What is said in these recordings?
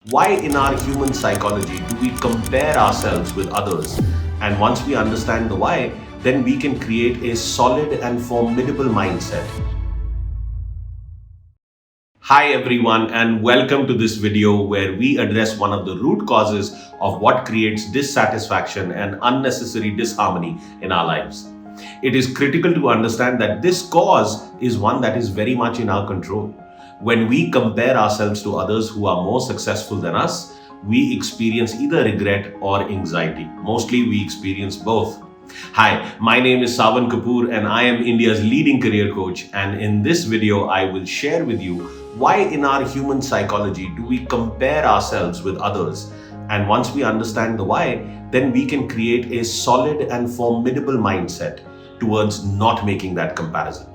Why in our human psychology do we compare ourselves with others? And once we understand the why, then we can create a solid and formidable mindset. Hi everyone, and welcome to this video where we address one of the root causes of what creates dissatisfaction and unnecessary disharmony in our lives. It is critical to understand that this cause is one that is very much in our control. When we compare ourselves to others who are more successful than us, we experience either regret or anxiety. Mostly we experience both. Hi, my name is Sawan Kapoor and I am India's leading career coach, and in this video I will share with you why in our human psychology do we compare ourselves with others, and once we understand the why, then we can create a solid and formidable mindset towards not making that comparison.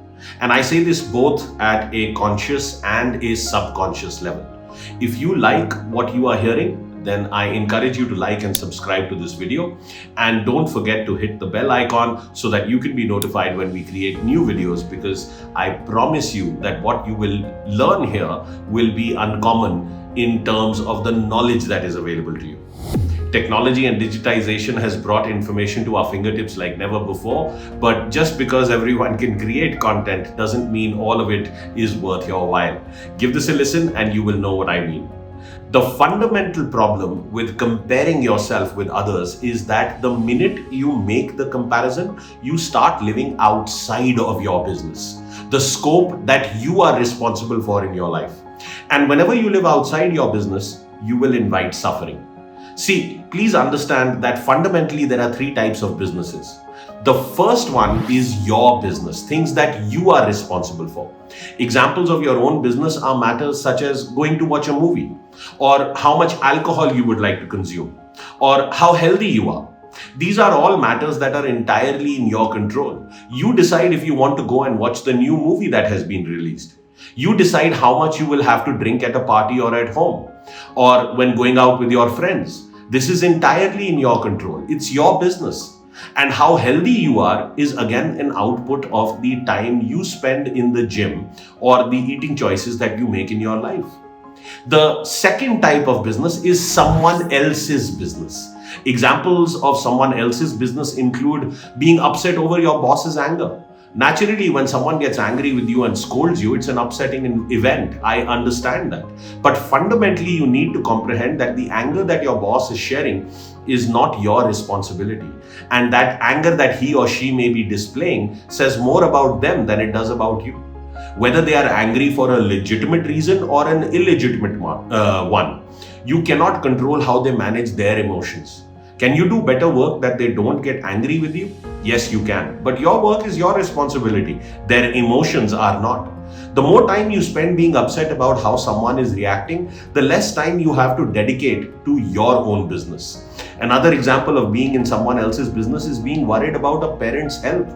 And I say this both at a conscious and a subconscious level. If you like what you are hearing, then I encourage you to like and subscribe to this video. And don't forget to hit the bell icon so that you can be notified when we create new videos, because I promise you that what you will learn here will be uncommon in terms of the knowledge that is available to you. Technology and digitization has brought information to our fingertips like never before, but just because everyone can create content doesn't mean all of it is worth your while. Give this a listen and you will know what I mean. The fundamental problem with comparing yourself with others is that the minute you make the comparison, you start living outside of your business, the scope that you are responsible for in your life. And whenever you live outside your business, you will invite suffering. See, please understand that fundamentally there are three types of businesses. The first one is your business, things that you are responsible for. Examples of your own business are matters such as going to watch a movie, or how much alcohol you would like to consume, or how healthy you are. These are all matters that are entirely in your control. You decide if you want to go and watch the new movie that has been released. You decide how much you will have to drink at a party or at home, or when going out with your friends. This is entirely in your control. It's your business. And how healthy you are is again an output of the time you spend in the gym or the eating choices that you make in your life. The second type of business is someone else's business. Examples of someone else's business include being upset over your boss's anger. Naturally, when someone gets angry with you and scolds you, it's an upsetting event. I understand that. But fundamentally, you need to comprehend that the anger that your boss is sharing is not your responsibility. And that anger that he or she may be displaying says more about them than it does about you. Whether they are angry for a legitimate reason or an illegitimate one, you cannot control how they manage their emotions. Can you do better work that they don't get angry with you? Yes, you can. But your work is your responsibility. Their emotions are not. The more time you spend being upset about how someone is reacting, the less time you have to dedicate to your own business. Another example of being in someone else's business is being worried about a parent's health.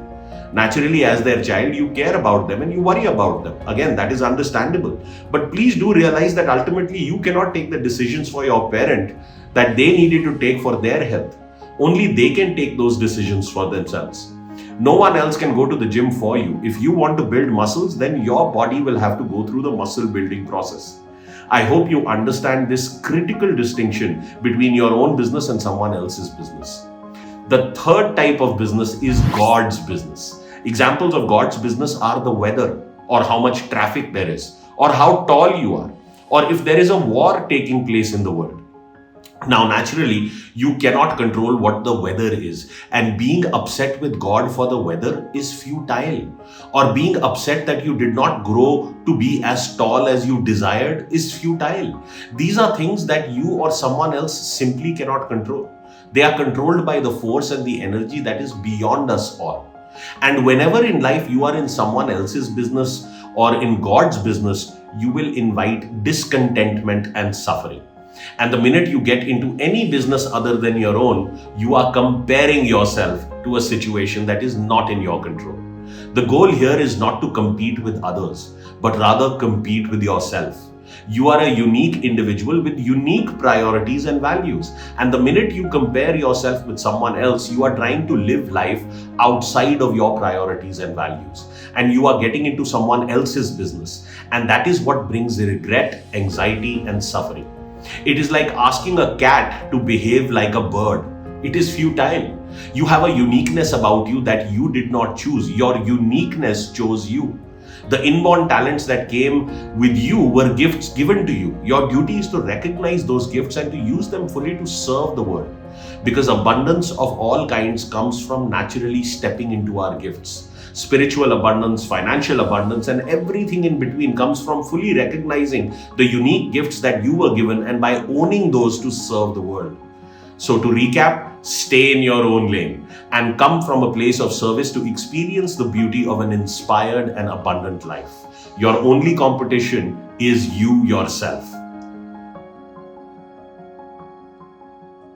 Naturally, as their child, you care about them and you worry about them. Again, that is understandable. But please do realize that ultimately you cannot take the decisions for your parent that they needed to take for their health. Only they can take those decisions for themselves. No one else can go to the gym for you. If you want to build muscles, then your body will have to go through the muscle building process. I hope you understand this critical distinction between your own business and someone else's business. The third type of business is God's business. Examples of God's business are the weather, or how much traffic there is, or how tall you are, or if there is a war taking place in the world. Now, naturally, you cannot control what the weather is, and being upset with God for the weather is futile. Or being upset that you did not grow to be as tall as you desired is futile. These are things that you or someone else simply cannot control. They are controlled by the force and the energy that is beyond us all. And whenever in life you are in someone else's business or in God's business, you will invite discontentment and suffering. And the minute you get into any business other than your own, you are comparing yourself to a situation that is not in your control. The goal here is not to compete with others, but rather compete with yourself. You are a unique individual with unique priorities and values. And the minute you compare yourself with someone else, you are trying to live life outside of your priorities and values. And you are getting into someone else's business. And that is what brings regret, anxiety, and suffering. It is like asking a cat to behave like a bird. It is futile. You have a uniqueness about you that you did not choose. Your uniqueness chose you. The inborn talents that came with you were gifts given to you. Your duty is to recognize those gifts and to use them fully to serve the world. Because abundance of all kinds comes from naturally stepping into our gifts. Spiritual abundance, financial abundance, and everything in between comes from fully recognizing the unique gifts that you were given and by owning those to serve the world. So to recap, stay in your own lane and come from a place of service to experience the beauty of an inspired and abundant life. Your only competition is you yourself.